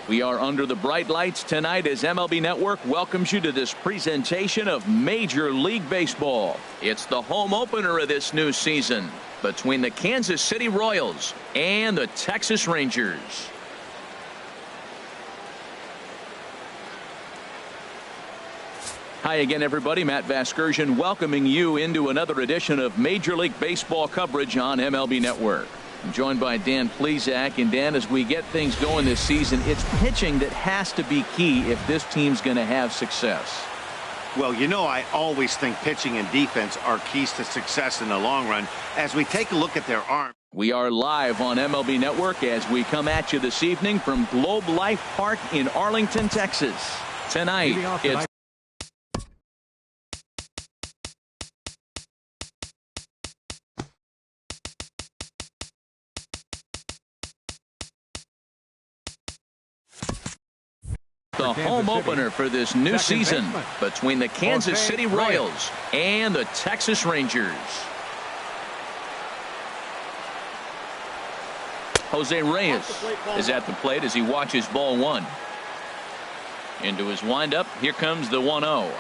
We are under the bright lights tonight as MLB Network welcomes you to this presentation of Major League Baseball. It's the home opener of this new season between the Kansas City Royals and the Texas Rangers. Hi again, everybody. Matt Vasgersian welcoming you into another edition of Major League Baseball coverage on MLB Network. I'm joined by Dan Plesac. And Dan, as we get things going this season, it's pitching that has to be key if this team's going to have success. Well, you know, I always think pitching and defense are keys to success in the long run. As we take a look at their arm. We are live on MLB Network as we come at you this evening from Globe Life Park in Arlington, Texas. Tonight, it's the home opener for this new season between the Kansas City Royals and the Texas Rangers. Jose Reyes is at the plate as he watches ball one. Into his windup. Here comes the 1-0.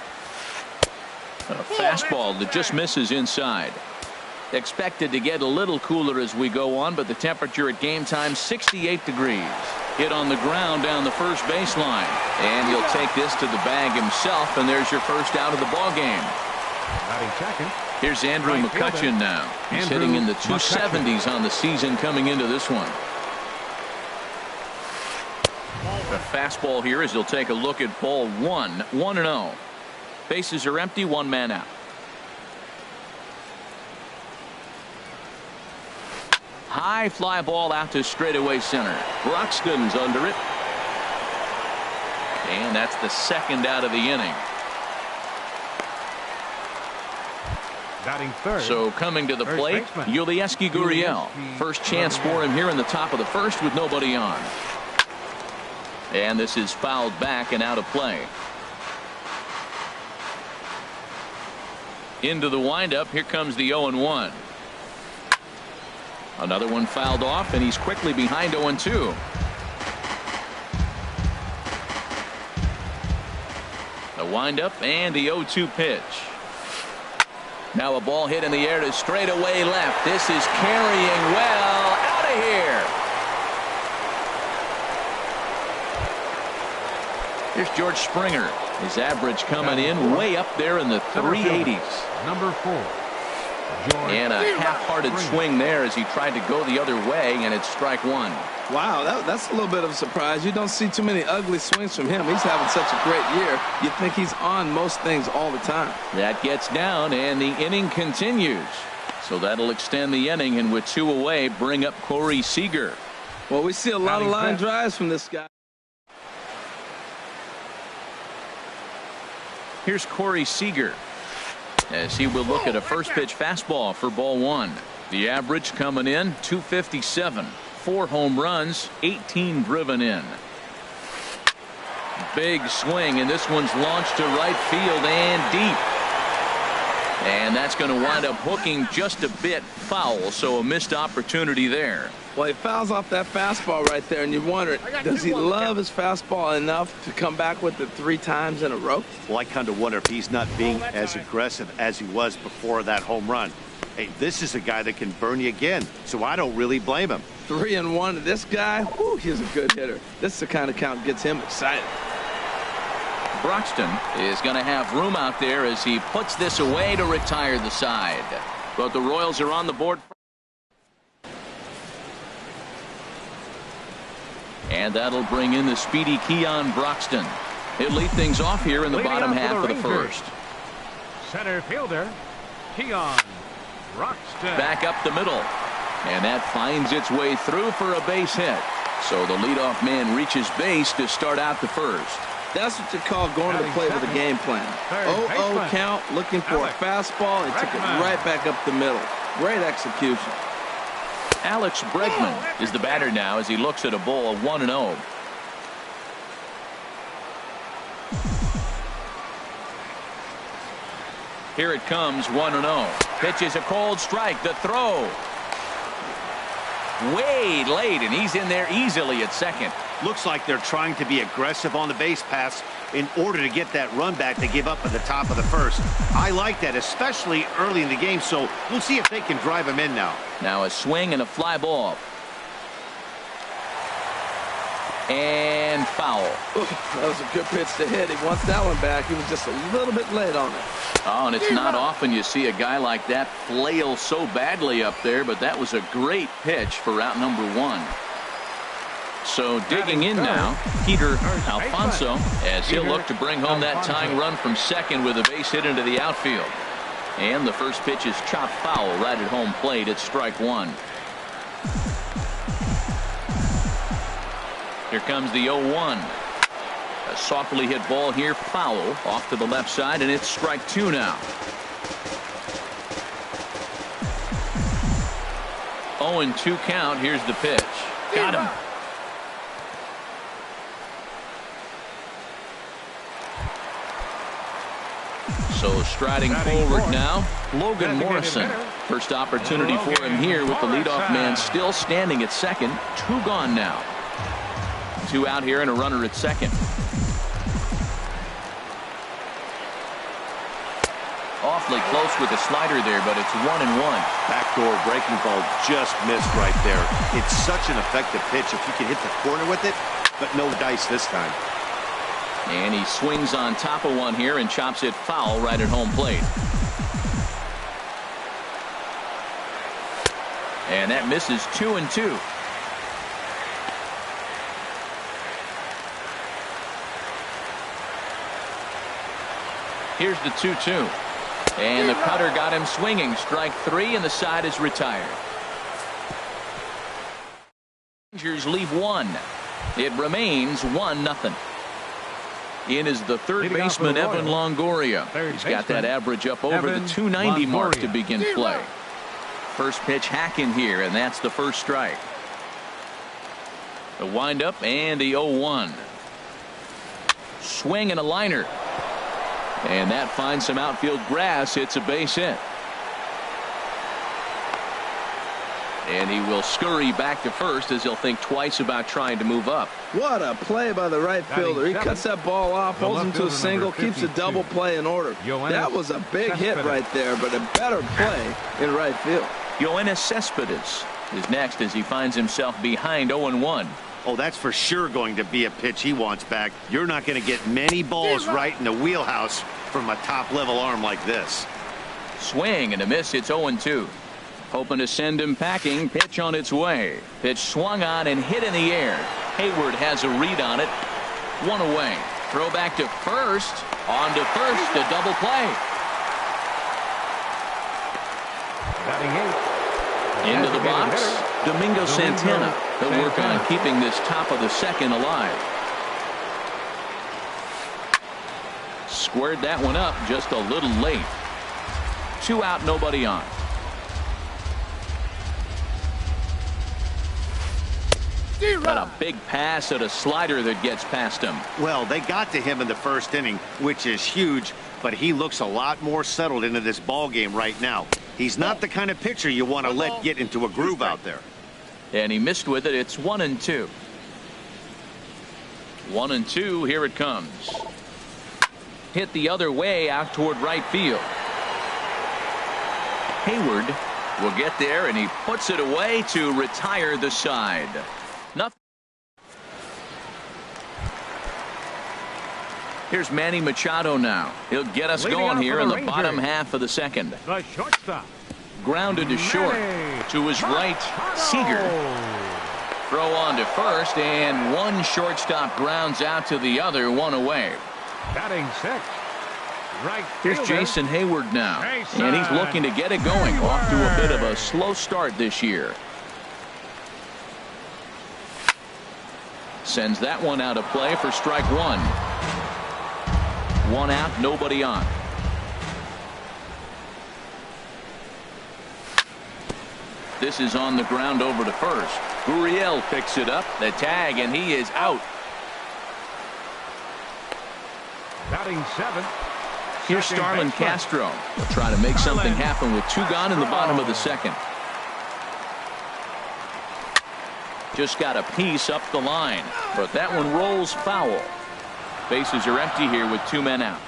A fastball that just misses inside. Expected to get a little cooler as we go on, but the temperature at game time 68 degrees. Hit on the ground down the first baseline, and he'll take this to the bag himself, and there's your first out of the ball game. Here's Andrew McCutchen now. He's hitting in the 270s on the season coming into this one. A fastball here as he'll take a look at ball one. 1-0. Bases are empty, one man out. High fly ball out to straightaway center. Broxton's under it. And that's the second out of the inning. Batting third. So coming to the plate, Yulieski Gurriel. First chance for him here in the top of the first with nobody on. And this is fouled back and out of play. Into the windup. Here comes the 0-1. Another one fouled off, and he's quickly behind 0-2. The windup and the 0-2 pitch. Now a ball hit in the air to straightaway left. This is carrying well out of here. Here's George Springer. His average coming in way up there in the 380s. Number 4. And a half-hearted swing there as he tried to go the other way, and it's strike one. Wow, that's a little bit of a surprise. You don't see too many ugly swings from him. He's having such a great year. You think he's on most things all the time. That gets down, and the inning continues. So that'll extend the inning, and with two away, bring up Corey Seager. Well, we see a lot of line drives from this guy. Here's Corey Seager as he will look at a first pitch fastball for ball one. The average coming in 257. 4 home runs, 18 driven in. Big swing, and this one's launched to right field and deep. And that's going to wind up hooking just a bit foul, so a missed opportunity there. Well, he fouls off that fastball right there, and you wonder, does he love his fastball enough to come back with it 3 times in a row? Well, I kind of wonder if he's not being as aggressive as he was before that home run. Hey, this is a guy that can burn you again, so I don't really blame him. 3-1 to this guy. Whew, he's a good hitter. This is the kind of count that gets him excited. Broxton is going to have room out there as he puts this away to retire the side. But the Royals are on the board. And that'll bring in the speedy Keon Broxton. He'll lead things off here in the bottom half of the first. Center fielder, Keon Broxton. Back up the middle. And that finds its way through for a base hit. So the leadoff man reaches base to start out the first. That's what you call going to the plate with a game plan. 0-0 count, looking for a fastball. He took it right back up the middle. Great execution. Alex Bregman is the batter now as he looks at a ball of 1-0. Here it comes, 1-0. Pitch is a cold strike. The throw. way late, and he's in there easily at second. Looks like they're trying to be aggressive on the base pass in order to get that run back they give up at the top of the first. I like that, especially early in the game, so we'll see if they can drive him in now. Now a swing and a fly ball. And foul. Ooh, that was a good pitch to hit. He wants that one back. He was just a little bit late on it. Oh, and it's not often you see a guy like that flail so badly up there, but that was a great pitch for out number one. So digging in now, Peter Alfonso, as he'll look to bring home that tying run from second with a base hit into the outfield. And the first pitch is chopped foul right at home plate. It's strike one. Here comes the 0-1. A softly hit ball here, foul off to the left side, and it's strike two now. 0-2 count. Here's the pitch. Got him. So striding forward now, Logan Morrison. First opportunity for him here with the leadoff man still standing at second. Two gone now. Two out here and a runner at second. Awfully close with the slider there, but it's 1-1. Backdoor breaking ball just missed right there. It's such an effective pitch if you can hit the corner with it, but no dice this time. And he swings on top of one here and chops it foul right at home plate. And that misses 2-2. Here's the 2-2. And the cutter got him swinging. Strike three, and the side is retired. Rangers leave one. It remains 1-0. In is the third baseman, Evan Longoria. He's got that average up over the 290 mark to begin play. First pitch hacking here, and that's the first strike. The windup and the 0-1. Swing and a liner. And that finds some outfield grass. It's a base hit. And he will scurry back to first as he'll think twice about trying to move up. What a play by the right fielder. He cuts that ball off, holds him to a single, keeps a double play in order. That was a big hit right there, but a better play in right field. Yoenis Cespedes is next as he finds himself behind 0-1. Oh, that's for sure going to be a pitch he wants back. You're not going to get many balls right in the wheelhouse from a top-level arm like this. Swing and a miss. It's 0-2. Hoping to send him packing. Pitch on its way. Pitch swung on and hit in the air. Hayward has a read on it. One away. Throw back to first. On to first. A double play. Into the box. Domingo Santana. He'll work on keeping this top of the second alive. Squared that one up just a little late. Two out, nobody on. Got a big pass at a slider that gets past him. Well, they got to him in the first inning, which is huge, but he looks a lot more settled into this ball game right now. He's not the kind of pitcher you want to let get into a groove out there. And he missed with it. It's 1-2. 1-2. Here it comes. Hit the other way out toward right field. Hayward will get there, and he puts it away to retire the side. Nothing. Here's Manny Machado now. He'll get us going here in the bottom half of the second. The shortstop. Grounded to short. To his right, Seager. Throw on to first, and one shortstop grounds out to the other, one away. Batting sixth. Right Here's Jason Hayward now, and he's looking to get it going. Off to a bit of a slow start this year. Sends that one out of play for strike one. One out, nobody on. This is on the ground over to first. Gurriel picks it up, the tag, and he is out. Batting seventh. Here's Starlin Castro. Will try to make something happen with two gone in the bottom of the second. just got a piece up the line, but that one rolls foul. Bases are empty here with 2 men out.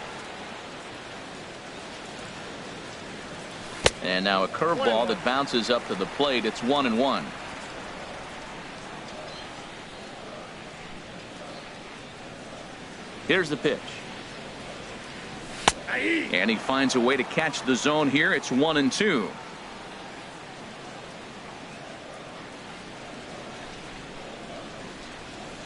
And now a curveball that bounces up to the plate. It's 1-1. Here's the pitch. And he finds a way to catch the zone here. It's 1-2.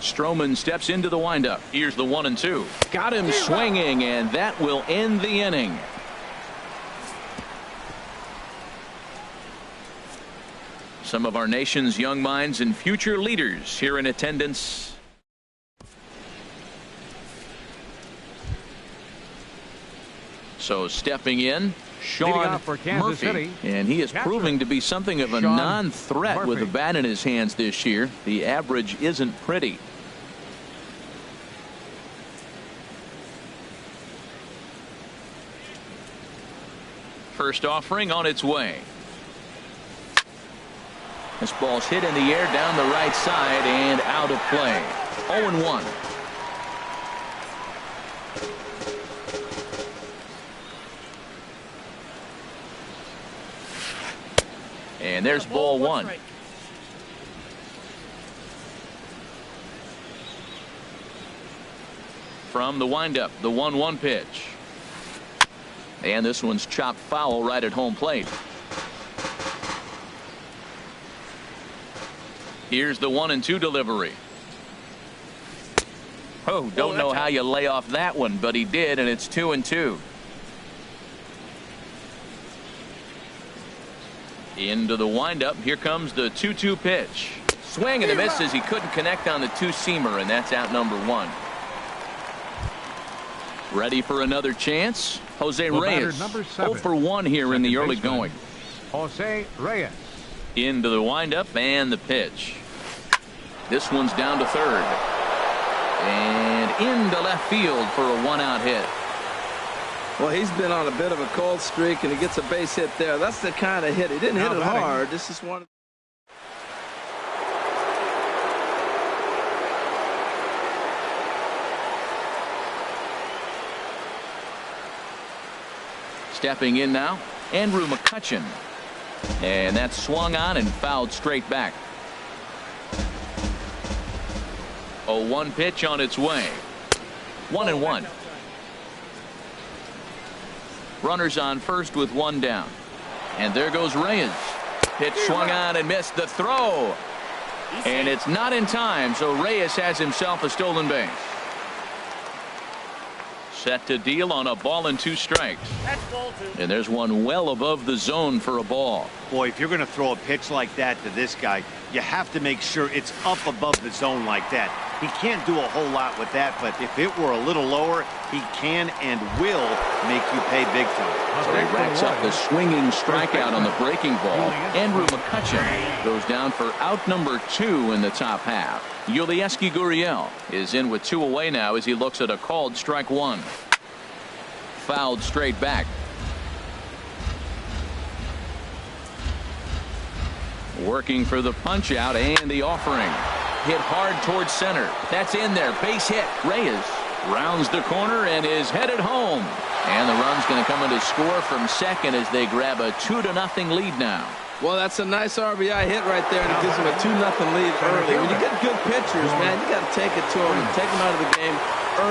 Stroman steps into the windup. Here's the 1-2. Got him swinging, and that will end the inning. Some of our nation's young minds and future leaders here in attendance. So stepping in, Sean Murphy, and he is proving to be something of a non-threat with the bat in his hands this year. The average isn't pretty. First offering on its way. This ball's hit in the air down the right side and out of play. 0-1. And there's ball one. From the windup, the 1-1 pitch. And this one's chopped foul right at home plate. Here's the 1-2 delivery. Oh, don't know how you lay off that one, but he did, and it's 2-2. Into the windup. Here comes the 2-2 pitch. Swing and a miss as he couldn't connect on the two-seamer, and that's out number 1. Ready for another chance? Jose Reyes. 0 for 1 here in the early going. Jose Reyes. Into the windup and the pitch. This one's down to third. And into left field for a 1-out hit. Well, he's been on a bit of a cold streak, and he gets a base hit there. That's the kind of hit. He didn't hit it hard. This is one. Stepping in now, Andrew McCutchen. And that's swung on and fouled straight back. 0-1 pitch on its way. 1-1. Runners on first with 1 down. And there goes Reyes. Pitch swung on and missed the throw. And it's not in time, so Reyes has himself a stolen base. Set to deal on a ball and 2 strikes. And there's one well above the zone for a ball. Boy, if you're going to throw a pitch like that to this guy, you have to make sure it's up above the zone like that. He can't do a whole lot with that, but if it were a little lower, he can and will make you pay big time. So he racks up the swinging strikeout on the breaking ball. Andrew McCutchen goes down for out number 2 in the top half. Yulieski Gurriel is in with 2 away now as he looks at a called strike 1. Fouled straight back. Working for the punch out and the offering. Hit hard towards center. That's in there. Base hit. Reyes rounds the corner and is headed home. And the run's going to come in to score from second as they grab a 2-0 lead now. Well, that's a nice RBI hit right there, and it gives them a 2-0 lead early. When you get good pitchers, man, you got to take it to them and take them out of the game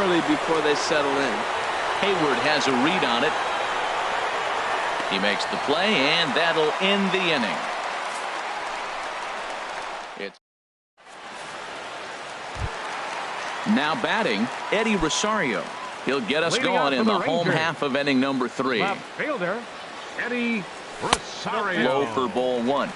early before they settle in. Hayward has a read on it. He makes the play, and that'll end the inning. It's now batting Eddie Rosario. He'll get us going in the home half of inning number 3. Left fielder Eddie Rosario. Low for ball 1.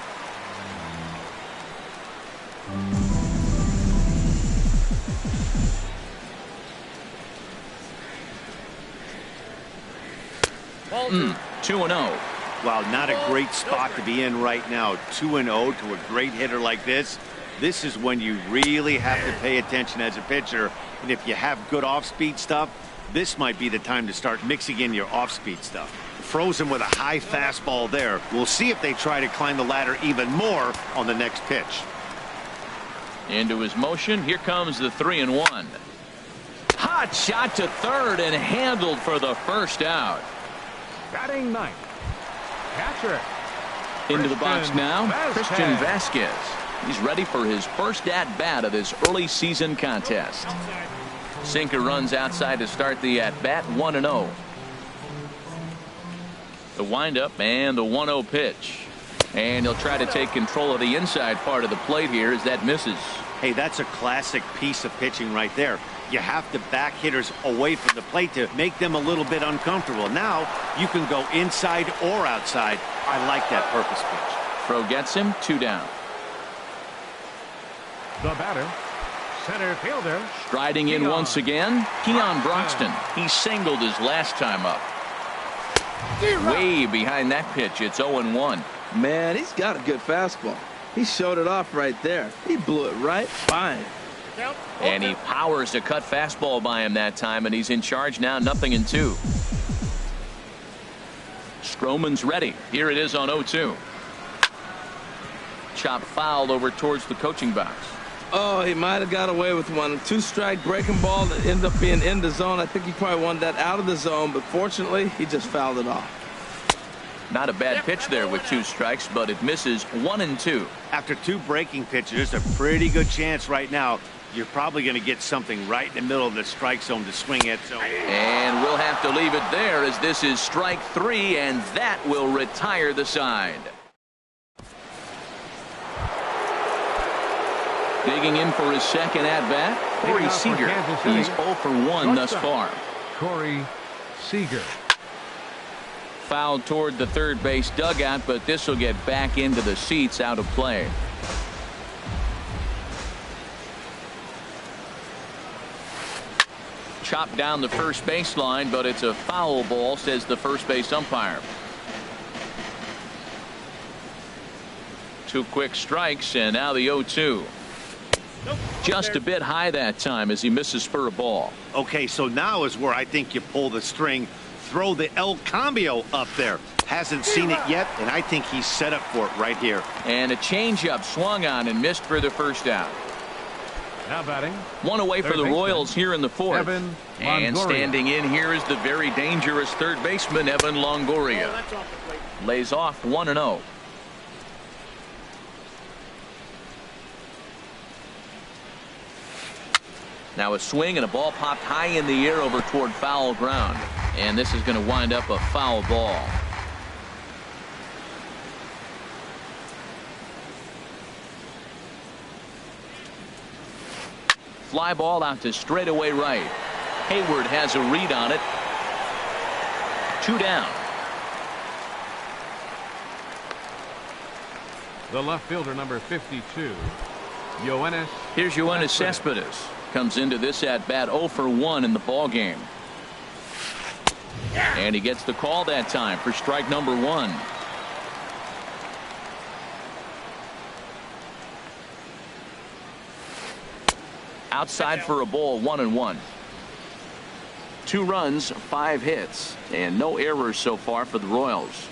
Mm, 2-0. Wow, not a great spot to be in right now. 2-0 to a great hitter like this. This is when you really have to pay attention as a pitcher. And if you have good off-speed stuff, this might be the time to start mixing in your off-speed stuff. Frozen with a high fastball there. We'll see if they try to climb the ladder even more on the next pitch. Into his motion. Here comes the 3-1. Hot shot to third and handled for the first out. Batting ninth, catcher. Into the box now, Christian Vasquez. He's ready for his first at-bat of this early season contest. Sinker runs outside to start the at-bat, 1-0. The windup and the 1-0 pitch. And he'll try to take control of the inside part of the plate here as that misses. Hey, that's a classic piece of pitching right there. You have to back hitters away from the plate to make them a little bit uncomfortable. Now you can go inside or outside. I like that purpose pitch. Throw gets him, 2 down. The batter, center fielder. Striding in once again, Keon Broxton. He singled his last time up. Way behind that pitch. It's 0-1. Man, he's got a good fastball. He showed it off right there. He blew it right by him. And he powers a cut fastball by him that time, and he's in charge now, 0-2. Stroman's ready. Here it is on 0-2. Chop fouled over towards the coaching box. Oh, he might have got away with one. 2-strike breaking ball that ended up being in the zone. I think he probably wanted that out of the zone, but fortunately, he just fouled it off. Not a bad pitch there with 2 strikes, but it misses 1-2. After 2 breaking pitches, there's a pretty good chance right now you're probably going to get something right in the middle of the strike zone to swing at. So. And we'll have to leave it there as this is strike 3, and that will retire the side. Digging in for his second at-bat, Corey Seager. He's 0 for 1 thus far. Corey Seager. Fouled toward the third base dugout, but this will get back into the seats, out of play. Chopped down the first baseline, but it's a foul ball, says the first base umpire. 2 quick strikes, and now the 0-2. Just a bit high that time as he misses for a ball. Okay, so now is where I think you pull the string. Throw the El Cambio up there. Hasn't seen it yet, and I think he's set up for it right here. And a changeup swung on and missed for the first out. Now batting. 1 away for the Royals here in the 4th. Evan and Longoria. standing in here is the very dangerous third baseman, Evan Longoria. Lays off 1-0. Now a swing and a ball popped high in the air over toward foul ground. And this is going to wind up a foul ball. Fly ball out to straightaway right. Hayward has a read on it. 2 down. The left fielder, number 52, Yoenis. Here's Yoenis Cespedes. Comes into this at bat 0 for 1 in the ball game. And he gets the call that time for strike number 1. Outside for a ball, 1-1. 2 runs, 5 hits, and no errors so far for the Royals.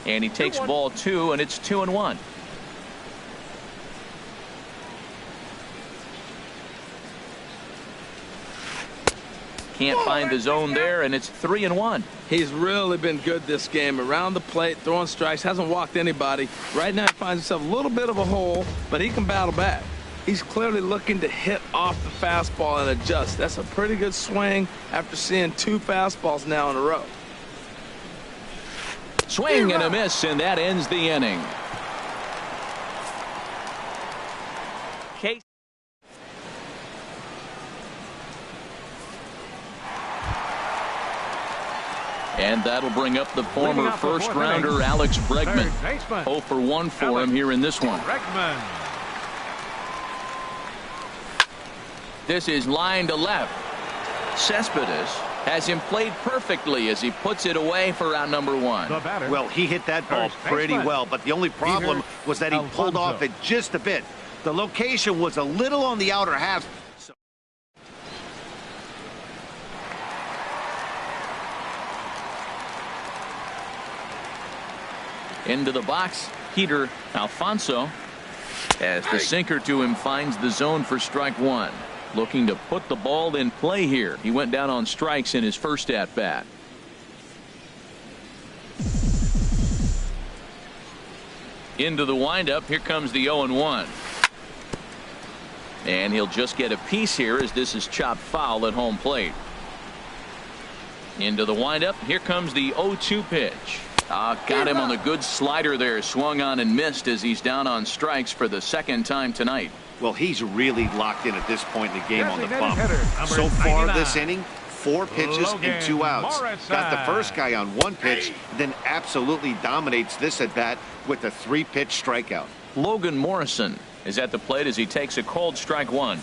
And he takes ball 2, and it's 2-1. Can't find the zone there, and it's 3-1. He's really been good this game. Around the plate, throwing strikes, hasn't walked anybody. Right now he finds himself a little bit of a hole, but he can battle back. He's clearly looking to hit off the fastball and adjust. That's a pretty good swing after seeing 2 fastballs now in a row. Swing and a miss, and that ends the inning. Case. And that'll bring up the former first-rounder Alex Bregman. 0 for 1 for him here in this one. Bregman. This is line to left. Cespedes has him played perfectly as he puts it away for out number 1. Well, he hit that ball pretty well, but the only problem was that he pulled off it just a bit. The location was a little on the outer half. Into the box, Peter Alfonso. As the sinker to him finds the zone for strike one. Looking to put the ball in play here. He went down on strikes in his first at bat. Into the windup. Here comes the 0-1. And he'll just get a piece here as this is chopped foul at home plate. Into the windup. Here comes the 0-2 pitch. Got him on the good slider there. Swung on and missed as he's down on strikes for the second time tonight. Well, he's really locked in at this point in the game on the bump. So far this inning, 4 pitches and 2 outs. Got the first guy on 1 pitch, then absolutely dominates this at bat with a 3-pitch strikeout. Logan Morrison is at the plate as he takes a called strike one.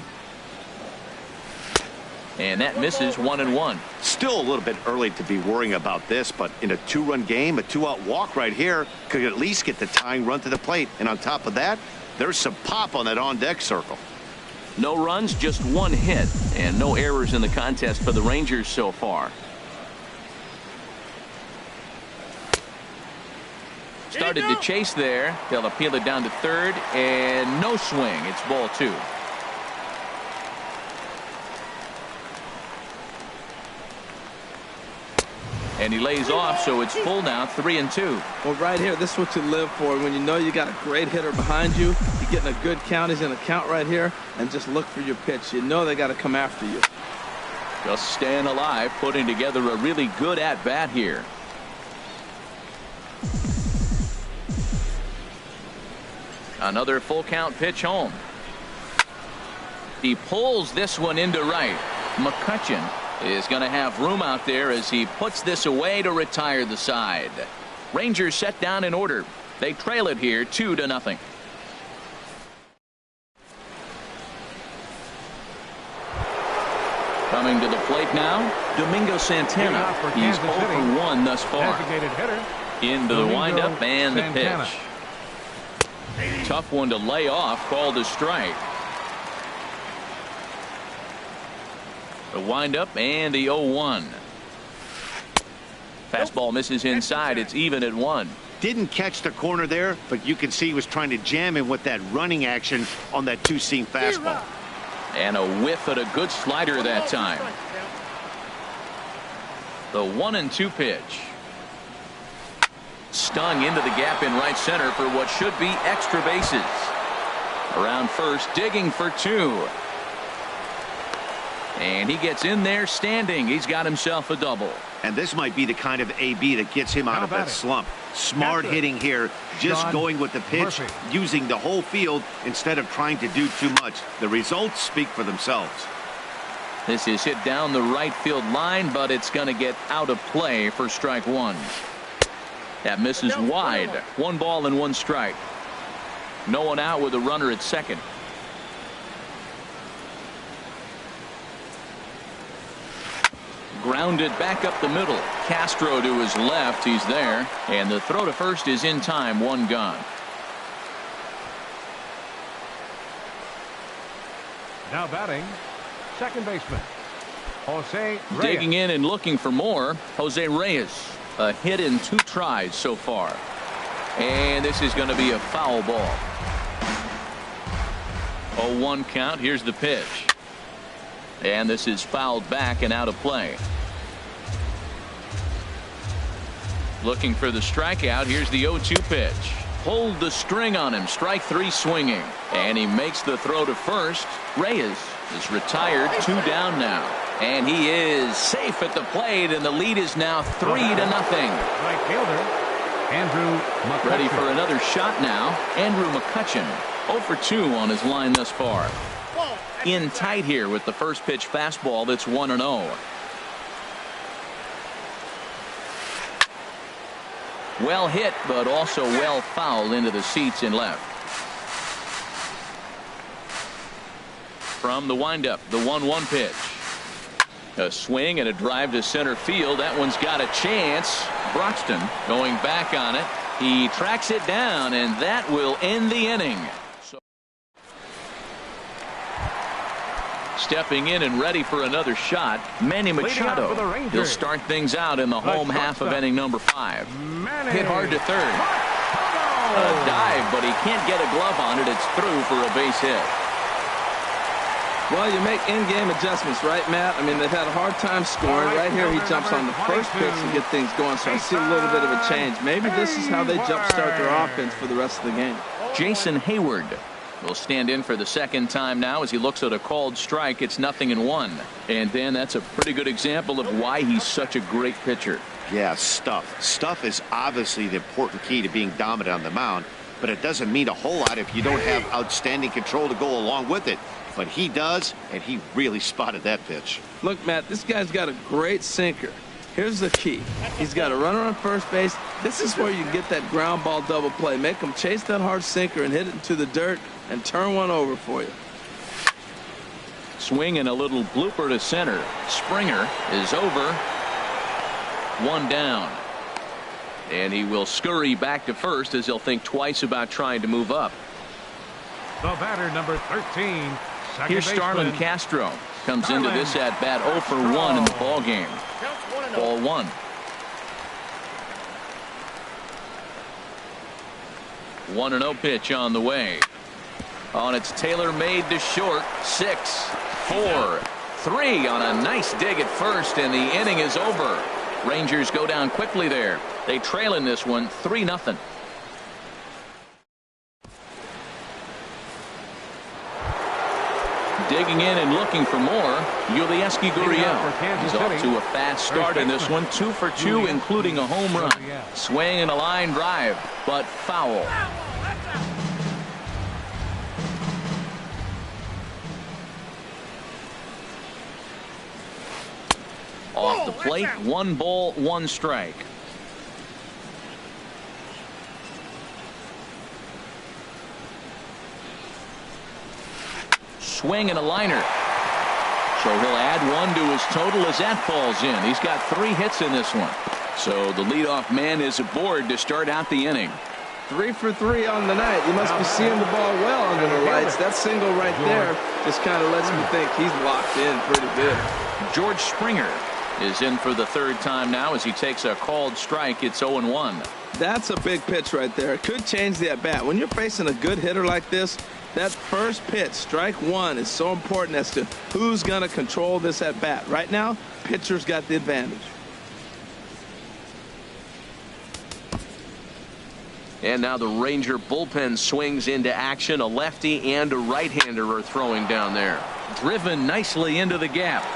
And that misses 1-1. Still a little bit early to be worrying about this, but in a 2-run game, a 2-out walk right here could at least get the tying run to the plate. And on top of that, there's some pop on that on-deck circle. No runs, just 1 hit, and no errors in the contest for the Rangers so far. Started to chase there. They'll appeal it down to third, and no swing. It's ball 2. And he lays off, so it's full now, 3-2. Well, right here, this is what you live for. When you know you got a great hitter behind you, you're getting a good count. He's in a count right here, and just look for your pitch. You know they got to come after you. Just staying alive, putting together a really good at-bat here. Another full count pitch home. He pulls this one into right. McCutchen is going to have room out there as he puts this away to retire the side. Rangers set down in order. They trail it here 2-0. Coming to the plate now, Domingo Santana. He's 0 for 1 thus far. Into the windup and the pitch. Tough one to lay off, called a strike. The windup and the 0-1. Fastball misses inside. It's even at 1. Didn't catch the corner there, but you can see he was trying to jam him with that running action on that 2-seam fastball. And a whiff at a good slider that time. The 1-2 pitch. Stung into the gap in right center for what should be extra bases. Around first, digging for 2. And he gets in there standing. He's got himself a double. And this might be the kind of AB that gets him out of that slump. Smart hitting here, just going with the pitch, using the whole field instead of trying to do too much. The results speak for themselves. This is hit down the right field line, but it's going to get out of play for strike 1. That misses wide. 1 ball and 1 strike. No one out with a runner at second. Grounded back up the middle. Castro to his left. He's there. And the throw to first is in time. 1 gone. Now batting, second baseman, Jose Reyes. Digging in and looking for more. Jose Reyes. A hit in 2 tries so far. And this is going to be a foul ball. 0-1 count. Here's the pitch. And this is fouled back and out of play. Looking for the strikeout. Here's the 0-2 pitch. Pulled the string on him. Strike 3 swinging. And he makes the throw to first. Reyes is retired. 2 down now. And he is safe at the plate. And the lead is now 3-0. Right fielder, Andrew McCutchen. Ready for another shot now. Andrew McCutchen. 0 for 2 on his line thus far. In tight here with the first pitch fastball that's 1-0. Well hit, but also well fouled into the seats in left. From the windup, the 1-1 pitch. A swing and a drive to center field. That one's got a chance. Broxton going back on it. He tracks it down, and that will end the inning. Stepping in and ready for another shot, Manny Machado. He'll start things out in the home half of inning number 5. Hit hard to third. A dive, but he can't get a glove on it. It's through for a base hit. Well, you make in-game adjustments, right, Matt? I mean, they've had a hard time scoring. Right here, he jumps on the first pitch to get things going, so I see a little bit of a change. Maybe this is how they jumpstart their offense for the rest of the game. Jason Hayward will stand in for the second time now as he looks at a called strike. It's 0-1. And Dan, that's a pretty good example of why he's such a great pitcher. Yeah, stuff. Stuff is obviously the important key to being dominant on the mound, but it doesn't mean a whole lot if you don't have outstanding control to go along with it. But he does, and he really spotted that pitch. Look, Matt, this guy's got a great sinker. Here's the key. He's got a runner on first base. This is where you get that ground ball double play. Make him chase that hard sinker and hit it into the dirt and turn one over for you. Swing and a little blooper to center. Springer is over. One down. And he will scurry back to first as he'll think twice about trying to move up. The batter, number 13. Here's Starlin Castro. Comes into this at bat 0 for 1 in the ball game. Ball 1. 1-0 pitch on the way. On its tailor-made to short. 6, 4, 3 on a nice dig at first, and the inning is over. Rangers go down quickly there. They trail in this one 3-0. Digging in and looking for more, Yulieski Gurriel. He's off to a fast start in this one, 2 for 2, including a home run. Swing and a line drive, but foul. Off the plate, 1 ball, 1 strike. Swing and a liner. So he'll add 1 to his total as that falls in. He's got 3 hits in this one. So the leadoff man is aboard to start out the inning. 3 for 3 on the night. You must be seeing the ball well under the lights. That single right there just kind of lets me think he's locked in pretty good. George Springer is in for the 3rd time now as he takes a called strike. It's 0-1. That's a big pitch right there. It could change the at-bat. When you're facing a good hitter like this, that first pitch, strike 1, is so important as to who's going to control this at-bat. Right now, pitcher's got the advantage. And now the Ranger bullpen swings into action. A lefty and a right-hander are throwing down there. Driven nicely into the gap.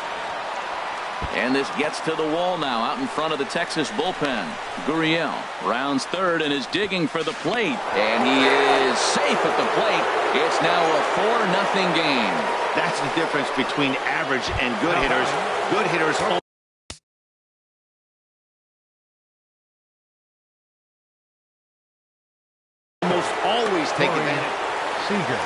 And this gets to the wall now out in front of the Texas bullpen. Gurriel rounds third and is digging for the plate. And he is safe at the plate. It's now a 4-0 game. That's the difference between average and good hitters. Good hitters almost always take advantage. Seager.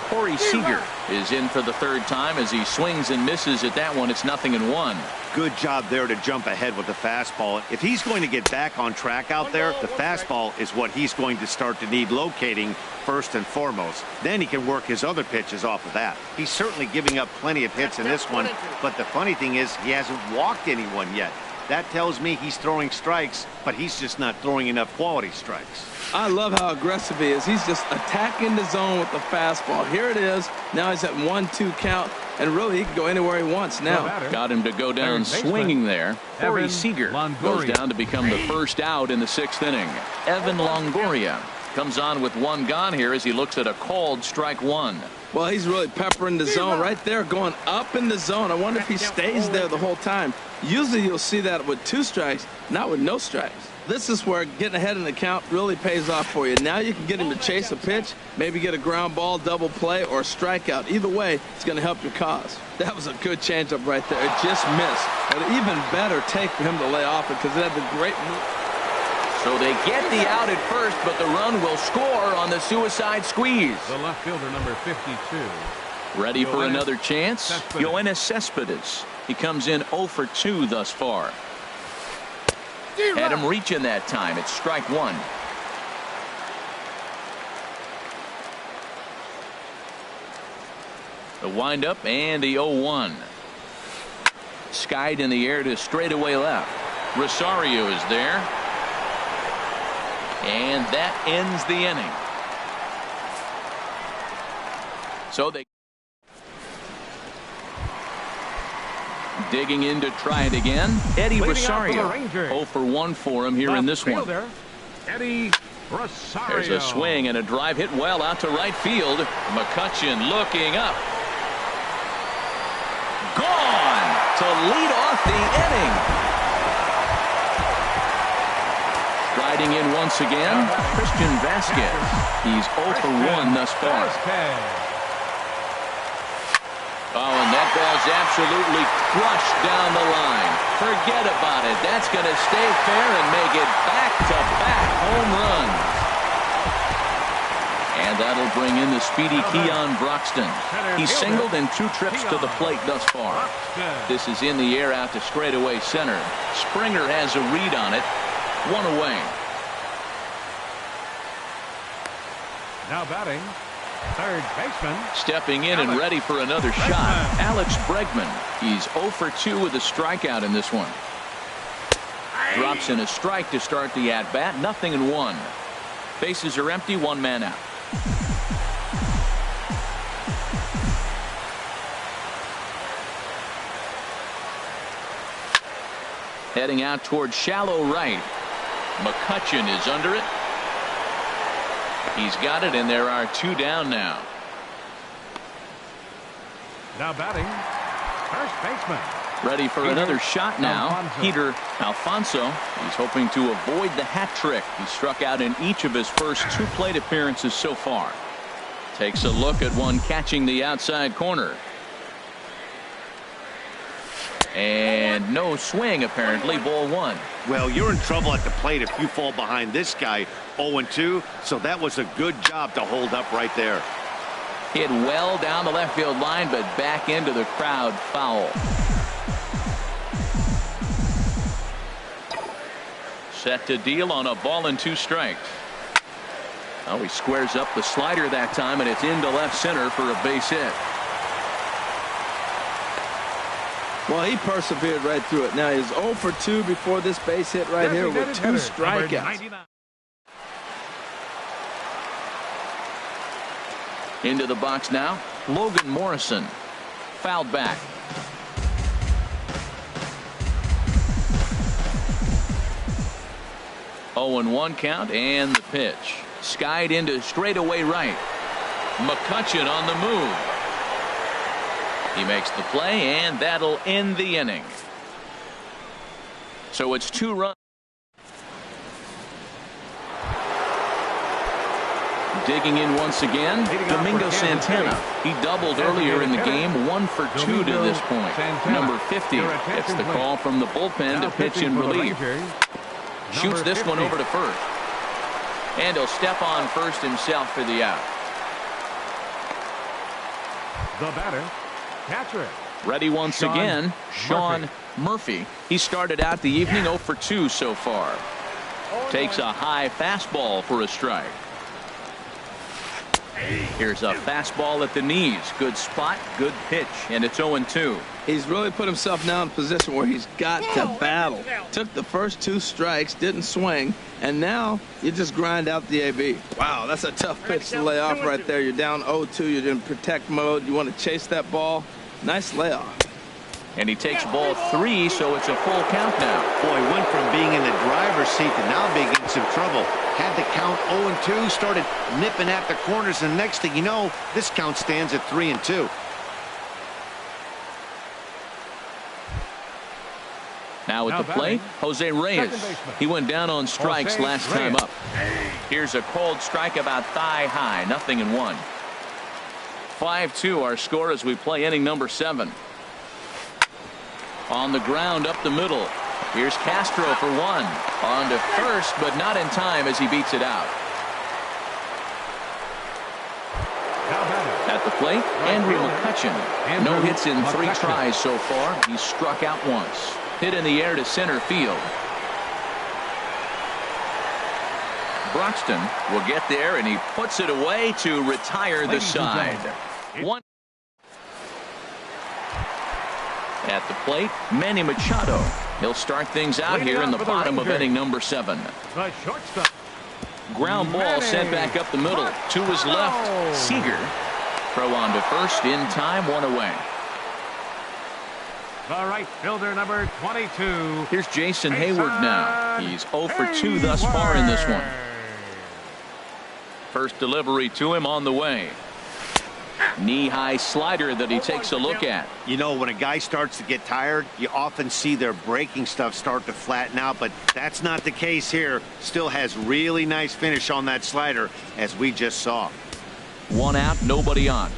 Corey Seager is in for the 3rd time as he swings and misses at that one. It's 0-1. Good job there to jump ahead with the fastball. If he's going to get back on track out there, the fastball is what he's going to start to need locating first and foremost. Then he can work his other pitches off of that. He's certainly giving up plenty of hits in this one, but the funny thing is he hasn't walked anyone yet. That tells me he's throwing strikes, but he's just not throwing enough quality strikes. I love how aggressive he is. He's just attacking the zone with the fastball. Here it is. Now he's at 1-2 count, and really he can go anywhere he wants now. Got him to go down swinging there. Corey Seager goes down to become the first out in the 6th inning. Evan Longoria comes on with 1 gone here as he looks at a called strike 1. Well, he's really peppering the zone right there, going up in the zone. I wonder if he stays there the whole time. Usually you'll see that with 2 strikes, not with no strikes. This is where getting ahead in the count really pays off for you. Now you can get him to chase a pitch, maybe get a ground ball, double play, or a strikeout. Either way, it's going to help your cause. That was a good changeup right there. It just missed. But an even better take for him to lay off it because it had the great move. So they get the out at first, but the run will score on the suicide squeeze. The left fielder, number 52. Ready for another chance? Yoenis Cespedes. He comes in 0 for 2 thus far. Had him reaching that time. It's strike 1. The windup and the 0-1. Skied in the air to straightaway left. Rosario is there. And that ends the inning. So they digging in to try it again. Eddie Rosario. 0 for 1 for him here in this one. Eddie Rosario. There's a swing and a drive hit well out to right field. McCutchen looking up. Gone to lead off the inning. Riding in once again, Christian Vasquez. He's 0 for 1 thus far. Oh, and that ball's absolutely crushed down the line. Forget about it. That's going to stay fair and make it back-to-back home runs. And that'll bring in the speedy Keon Broxton. He's singled in 2 trips to the plate thus far. This is in the air out to straightaway center. Springer has a read on it. 1 away. Now batting, third baseman. Stepping in and ready for another shot, Alex Bregman. He's 0 for 2 with a strikeout in this one. Drops in a strike to start the at-bat. 0-1. Bases are empty. 1 man out. Heading out towards shallow right. McCutchen is under it. He's got it, and there are 2 down now. Now batting, first baseman. Ready for another shot now. Peter Alfonso. He's hoping to avoid the hat trick. He struck out in each of his first 2 plate appearances so far. Takes a look at one catching the outside corner. And no swing, apparently. Ball 1. Well, you're in trouble at the plate if you fall behind this guy 0-2, so that was a good job to hold up right there. Hit well down the left field line, but back into the crowd. Foul. Set to deal on a ball and 2 strikes. Oh, he squares up the slider that time, and it's into left center for a base hit. Well, he persevered right through it. Now he's 0 for 2 before this base hit right here with 2 strikeouts. Into the box now, Logan Morrison. Fouled back. Oh, and 1 count, and the pitch. Skied into straightaway right. McCutchen on the move. He makes the play, and that'll end the inning. So it's 2 runs. Digging in once again, Domingo Santana. He doubled earlier in the game, 1 for 2 to this point. Number 50 gets the call from the bullpen to pitch in relief. Shoots this one over to first. And he'll step on first himself for the out. The batter, catcher. Ready once again, Sean Murphy. He started out the evening 0 for 2 so far. Takes a high fastball for a strike. Here's a fastball at the knees. Good spot, good pitch, and it's 0-2. He's really put himself now in a position where he's got to battle. Took the first 2 strikes, didn't swing, and now you just grind out the AB. Wow, that's a tough pitch to lay off right there. You're down 0-2. You're in protect mode. You want to chase that ball. Nice layoff. And he takes ball 3, so it's a full count now. Boy, went from being in the driver's seat to now being in some trouble. Had the count 0-2, started nipping at the corners, and next thing you know, this count stands at 3-2. Now at the plate, Jose Reyes. He went down on strikes last time up. Here's a cold strike about thigh high. 0-1. 5-2 our score as we play inning number 7. On the ground up the middle. Here's Castro for 1. On to first, but not in time as he beats it out. At the plate, Andrew McCutchen. No hits in 3 tries so far. He's struck out once. Hit in the air to center field. Broxton will get there, and he puts it away to retire the side. 1. At the plate, Manny Machado. He'll start things out here in the bottom of inning number 7. The shortstop, Ground ball sent back up the middle. To his left. Seager. Throw on to first in time. One away. The right fielder, number 22. Here's Jason Hayward now. He's 0 for 2 thus far in this one. First delivery to him on the way. Knee-high slider that he takes a look at. You know, when a guy starts to get tired, you often see their breaking stuff start to flatten out, but that's not the case here. Still has really nice finish on that slider, as we just saw. One out, nobody on.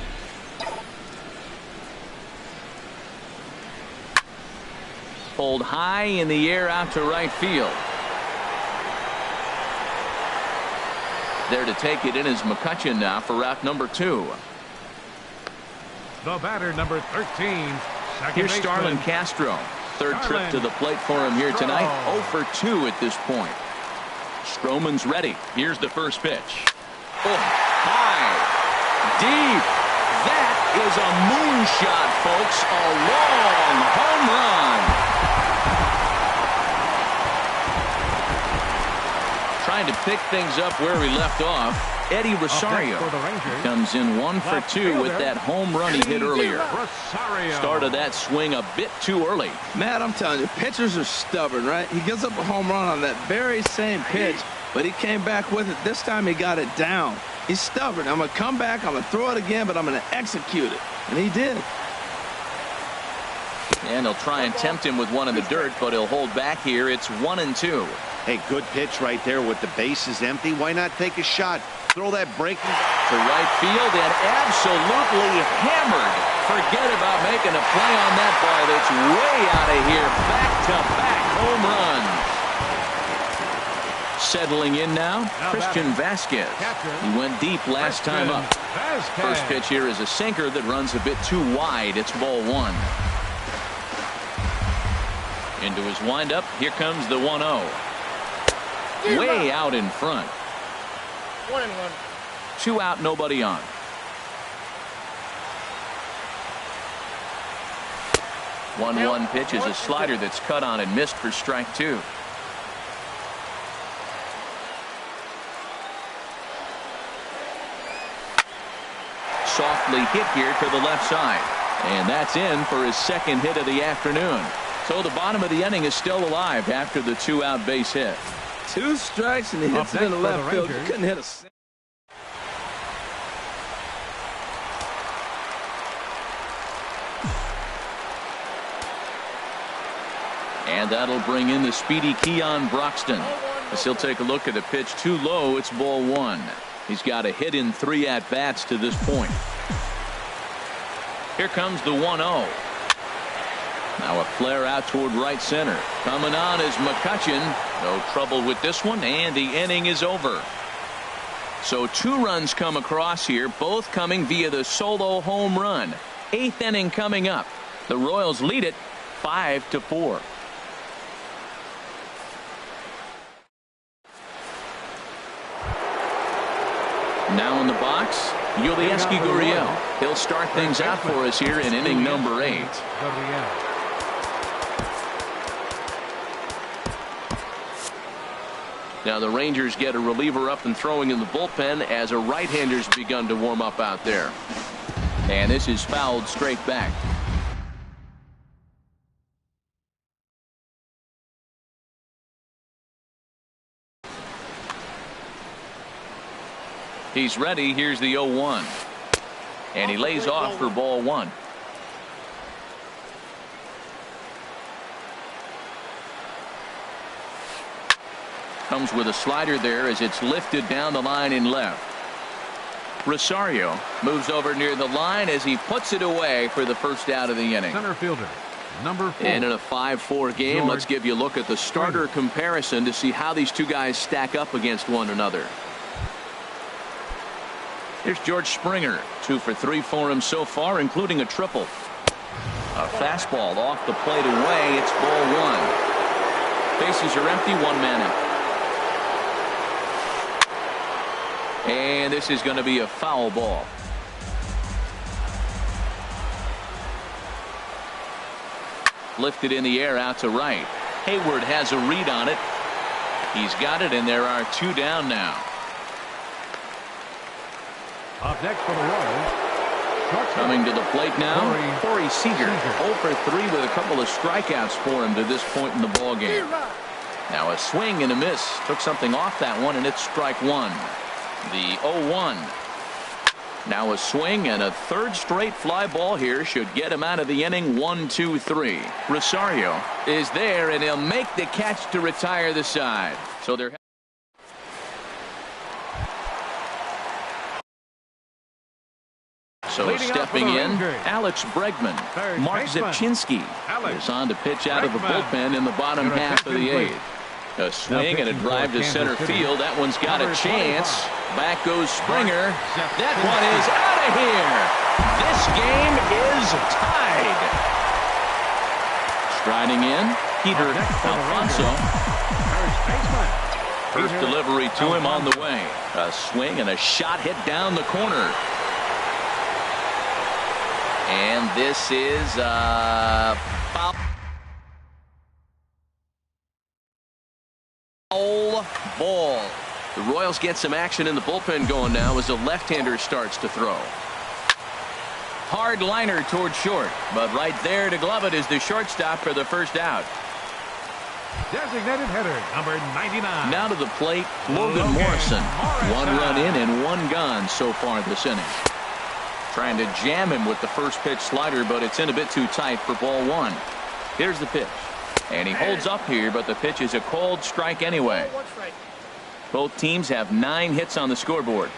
Pulled high in the air out to right field. There to take it in is McCutchen now for route number 2. The batter, number 13. Here's Starlin Castro. Third trip to the plate for him here tonight. 0 for 2 at this point. Stroman's ready. Here's the first pitch. Oh, high. Deep. That is a moonshot, folks. A long home run. Trying to pick things up where he left off. Eddie Rosario comes in 1 for 2 with that home run he hit earlier. Started that swing a bit too early. Matt, I'm telling you, pitchers are stubborn, right? He gives up a home run on that very same pitch, but he came back with it. This time he got it down. He's stubborn. I'm going to come back, I'm going to throw it again, but I'm going to execute it. And he did. And he'll try and tempt him with one in the dirt, but he'll hold back here. It's 1-2. Hey, good pitch right there with the bases empty. Why not take a shot? Throw that breaking to right field and absolutely hammered. Forget about making a play on that ball. That's way out of here. Back-to-back home runs. Settling in now, Christian Vasquez. He went deep last time up. First pitch here is a sinker that runs a bit too wide. It's ball 1. Into his windup. Here comes the 1-0. Way out in front. 1-1. 2 out, nobody on. 1-1 pitch is a slider that's cut on and missed for strike 2. Softly hit here to the left side. And that's in for his second hit of the afternoon. So the bottom of the inning is still alive after the 2-out base hit. 2 strikes and he hits it in the left field. You couldn't hit a. And that'll bring in the speedy Keon Broxton. As he'll take a look at a pitch too low. It's ball 1. He's got a hit in 3 at-bats to this point. Here comes the 1-0. Now a flare out toward right center. Coming on is McCutchen. No trouble with this one, and the inning is over. So 2 runs come across here, both coming via the solo home run. 8th inning coming up. The Royals lead it 5-4. Now in the box, Yulieski Gurriel. He'll start things out for us here in inning number 8. Now the Rangers get a reliever up and throwing in the bullpen as a right-hander's begun to warm up out there. And this is fouled straight back. He's ready. Here's the 0-1. And he lays off for ball 1. Comes with a slider there as it's lifted down the line in left. Rosario moves over near the line as he puts it away for the first out of the inning. Center fielder, number 4. And in a 5-4 game, let's give you a look at the starter comparison to see how these two guys stack up against one another. Here's George Springer. 2 for 3 for him so far, including a triple. A fastball off the plate away. It's ball 1. Bases are empty. 1 man out. And this is going to be a foul ball. Lifted in the air out to right. Hayward has a read on it. He's got it, and there are 2 down now. Up next for the Royals, shortstop, Coming to the plate now, Corey Seager. 0 for 3 with a couple of strikeouts for him to this point in the ball game. Now a swing and a miss. Took something off that one, and it's strike one. The 0-1. Now a swing and a third straight fly ball here should get him out of the inning. 1-2-3. Rosario is there, and he'll make the catch to retire the side. So they're stepping in, Alex Bregman. Mark Zipchinski is on to pitch out of the bullpen in the bottom half of the eighth. A swing and a drive to center field. That one's got a chance. Back goes Springer. That one is out of here. This game is tied. Striding in, Peter Alfonso. First delivery to him on the way. A swing and a shot hit down the corner. And this is foul ball. The Royals get some action in the bullpen going now as the left-hander starts to throw. Hard liner toward short, but right there to glove it is the shortstop for the first out. Designated hitter, number 99. Now to the plate, Logan Morrison. 1 run in and 1 gone so far this inning. Trying to jam him with the first pitch slider, but it's in a bit too tight for ball 1. Here's the pitch. And he holds up here, but the pitch is a called strike anyway. Both teams have 9 hits on the scoreboard.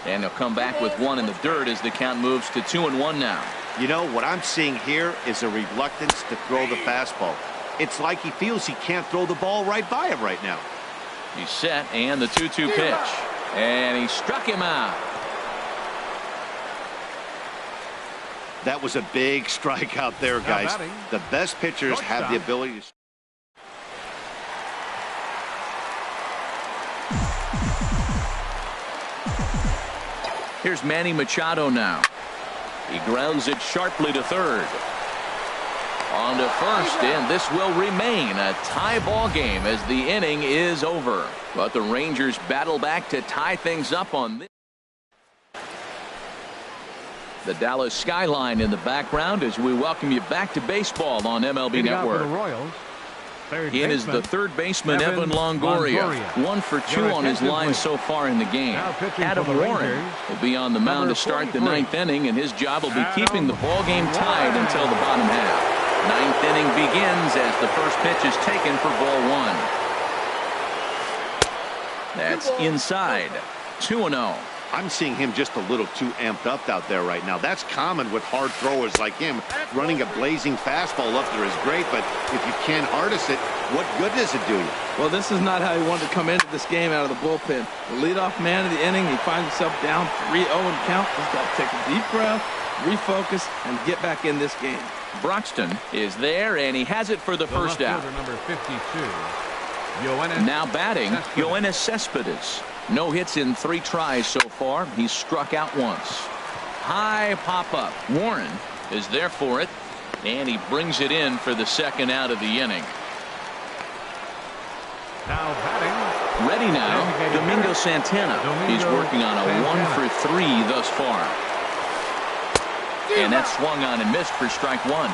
And they'll come back with 1 in the dirt as the count moves to 2-1 now. You know, what I'm seeing here is a reluctance to throw the fastball. It's like he feels he can't throw the ball right by him right now. He's set, and the 2-2 pitch. And he struck him out. That was a big strikeout there, guys. The best pitchers have the ability to. Here's Manny Machado now. He grounds it sharply to third. On to first, and this will remain a tie ball game as the inning is over. But the Rangers battle back to tie things up on this. The Dallas skyline in the background as we welcome you back to baseball on MLB Network. In is the third baseman, Evan Longoria. 1 for 2 on his line so far in the game. Adam Warren will be on the mound to start the 9th inning, and his job will be keeping the ball game tied until the bottom half. 9th inning begins as the first pitch is taken for ball 1. That's inside. 2-0. I'm seeing him just a little too amped up out there right now. That's common with hard throwers like him. Running a blazing fastball up there is great, but if you can't harness it, what good does it do you? Well, this is not how he wanted to come into this game out of the bullpen. The leadoff man of the inning, he finds himself down 3-0 in count. He's got to take a deep breath, refocus, and get back in this game. Broxton is there, and he has it for the first out. Number 52. Now batting, Yoenis Cespedes. No hits in 3 tries so far. He's struck out once. High pop-up. Warren is there for it, and he brings it in for the second out of the inning. Now batting. Ready now, Domingo Santana. He's working on a 1 for 3 thus far. And that's swung on and missed for strike 1.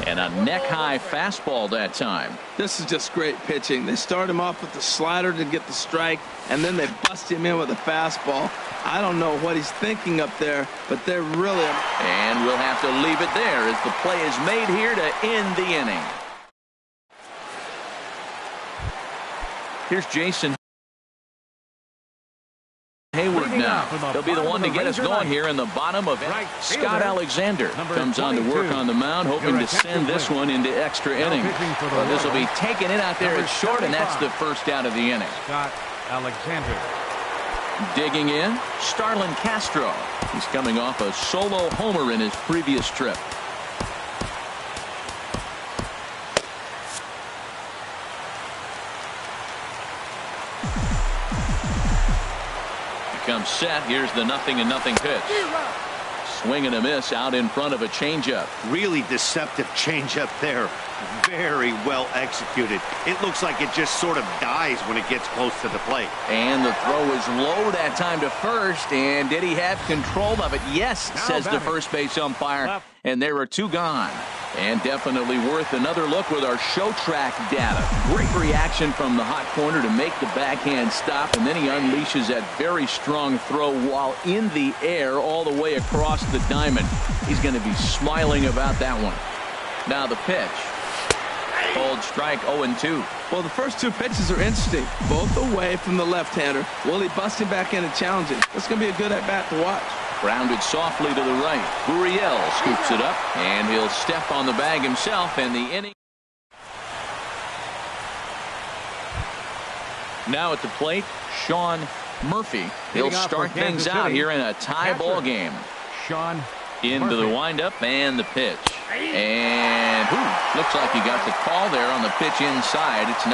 And a neck-high fastball that time. This is just great pitching. They start him off with the slider to get the strike, and then they bust him in with a fastball. I don't know what he's thinking up there, but they're really... And we'll have to leave it there as the play is made here to end the inning. Here's Jason Hayward now. He'll be the one to get us going here in the bottom of it. Scott Alexander comes on to work on the mound, hoping to send this one into extra innings. Well, this will be taking it out there at short, and that's the first out of the inning. Scott Alexander. Digging in, Starlin Castro. He's coming off a solo homer in his previous trip. Comes set. Here's the 0-0 pitch. Swing and a miss out in front of a changeup. Really deceptive changeup there. Very well executed. It looks like it just sort of dies when it gets close to the plate. And the throw is low that time to first. And did he have control of it? Yes, says the first base umpire. And there are 2 gone. And definitely worth another look with our show track data. Great reaction from the hot corner to make the backhand stop. And then he unleashes that very strong throw while in the air all the way across the diamond. He's going to be smiling about that one. Now the pitch. Called strike 0-2. Well, the first 2 pitches are interesting. Both away from the left-hander. Will he bust him back in and challenge it? It's going to be a good at-bat to watch. Grounded softly to the right. Gurriel scoops it up, and he'll step on the bag himself, and the inning. Now at the plate, Sean Murphy. He'll start things out here in a tie ball game. Sean Into the windup and the pitch. And looks like he got the call there on the pitch inside. It's 0-1.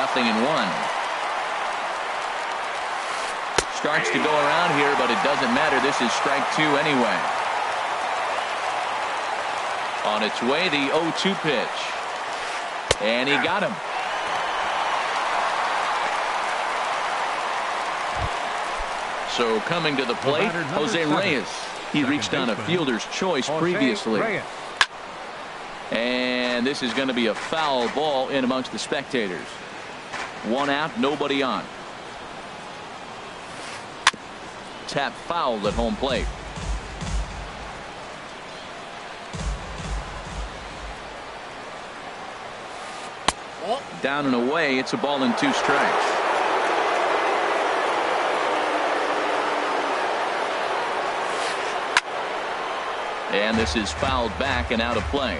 Starts to go around here, but it doesn't matter. This is strike 2 anyway. On its way, the 0-2 pitch. And he got him. So coming to the plate, Jose Reyes. He reached on a fielder's choice previously. And this is going to be a foul ball in amongst the spectators. 1 out, nobody on. Tap fouled at home plate. Down and away, it's a ball and 2 strikes. And this is fouled back and out of play.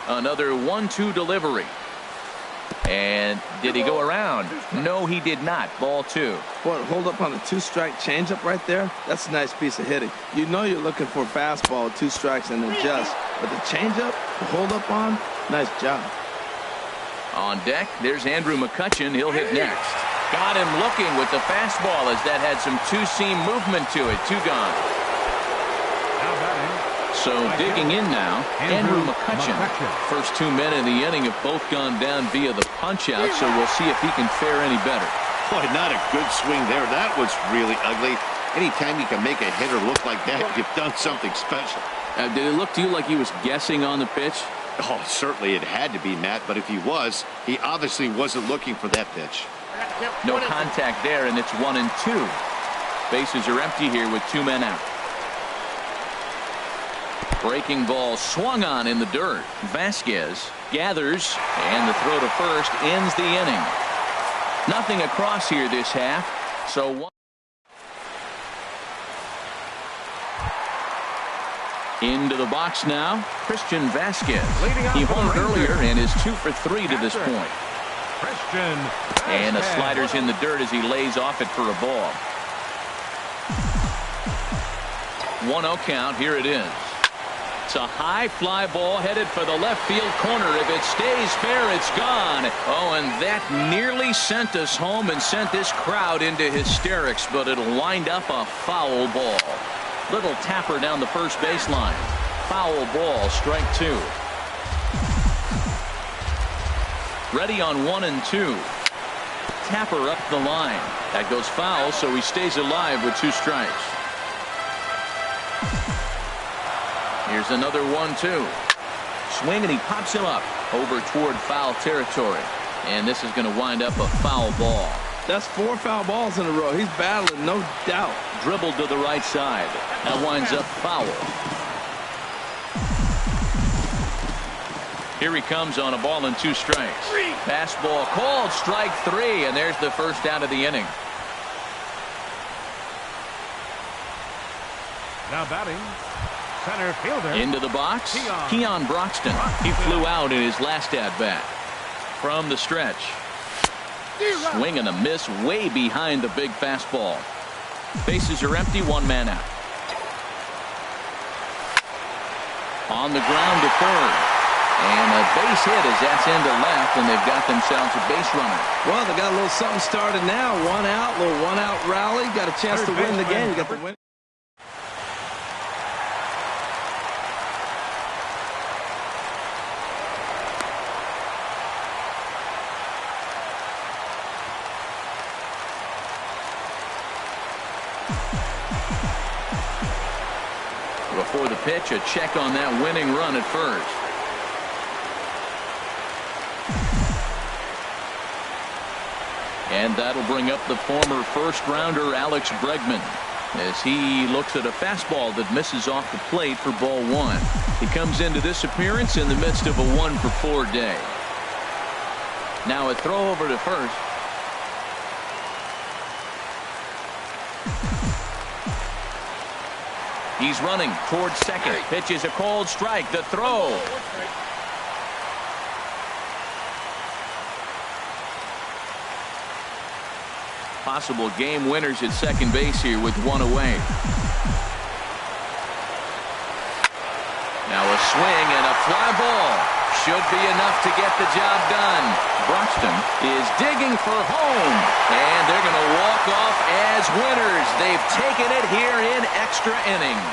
Another 1-2 delivery. And did he go around? No, he did not. Ball 2. What, hold up on a 2-strike changeup right there? That's a nice piece of hitting. You know you're looking for a fastball, 2 strikes and adjust. But the changeup, the hold up on, nice job. On deck, there's Andrew McCutchen. He'll hit next. Got him looking with the fastball as that had some 2-seam movement to it. 2 gone. So digging in now, Andrew McCutchen. First 2 men in the inning have both gone down via the punch-out, so we'll see if he can fare any better. Boy, not a good swing there. That was really ugly. Anytime you can make a hitter look like that, you've done something special. Did it look to you like he was guessing on the pitch? Oh, certainly it had to be, Matt, but if he was, he obviously wasn't looking for that pitch. No contact there, and it's 1-2. Bases are empty here with 2 men out. Breaking ball swung on in the dirt. Vasquez gathers, and the throw to first ends the inning. Nothing across here this half. So 1. Into the box now, Christian Vasquez. He homered earlier and is 2 for 3 to this point. And the slider's in the dirt as he lays off it for a ball. 1-0 count. Here it is. It's a high fly ball headed for the left field corner. If it stays fair, it's gone. Oh, and that nearly sent us home and sent this crowd into hysterics, but it'll wind up a foul ball. Little tapper down the first baseline. Foul ball, strike 2. Ready on 1-2. Tapper up the line. That goes foul, so he stays alive with 2 strikes. Here's another 1-2. Swing, and he pops him up over toward foul territory. And this is going to wind up a foul ball. That's 4 foul balls in a row. He's battling, no doubt. Dribbled to the right side. That winds up foul. Here he comes on a ball and 2 strikes. Fastball called, strike 3, and there's the first out of the inning. Now batting, center fielder. Into the box, Keon Broxton. He flew out in his last at-bat. From the stretch. Swing and a miss way behind the big fastball. Bases are empty, 1 man out. On the ground to third. And a base hit as that's into left, and they've got themselves a base runner. Well, they got a little something started now. One out, little one-out rally. Got a chance to win the game. You got the win. Before the pitch, a check on that winning run at first. And that'll bring up the former first-rounder Alex Bregman as he looks at a fastball that misses off the plate for ball one. He comes into this appearance in the midst of a 1-for-4 day. Now a throw over to first. He's running towards second. Pitch is a called strike. The throw. Possible game winners at second base here with one away. Now a swing and a fly ball. Should be enough to get the job done. Buxton is digging for home. And they're going to walk off as winners. They've taken it here in extra innings.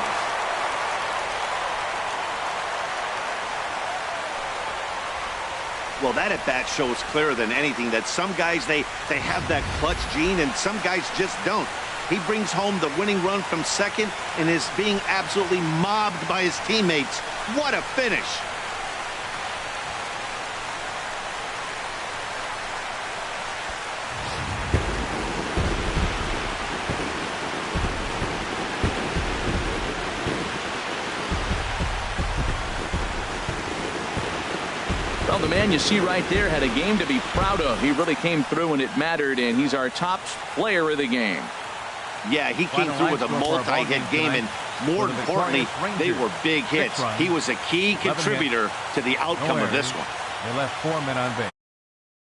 Well, that at-bat shows clearer than anything that some guys, they have that clutch gene and some guys just don't. He brings home the winning run from second and is being absolutely mobbed by his teammates. What a finish. Well, the man you see right there had a game to be proud of. He really came through and it mattered, and he's our top player of the game. Yeah, he came through with a multi-hit game, and more importantly, they were big hits. He was a key contributor to the outcome of this one. They left 4 men on base.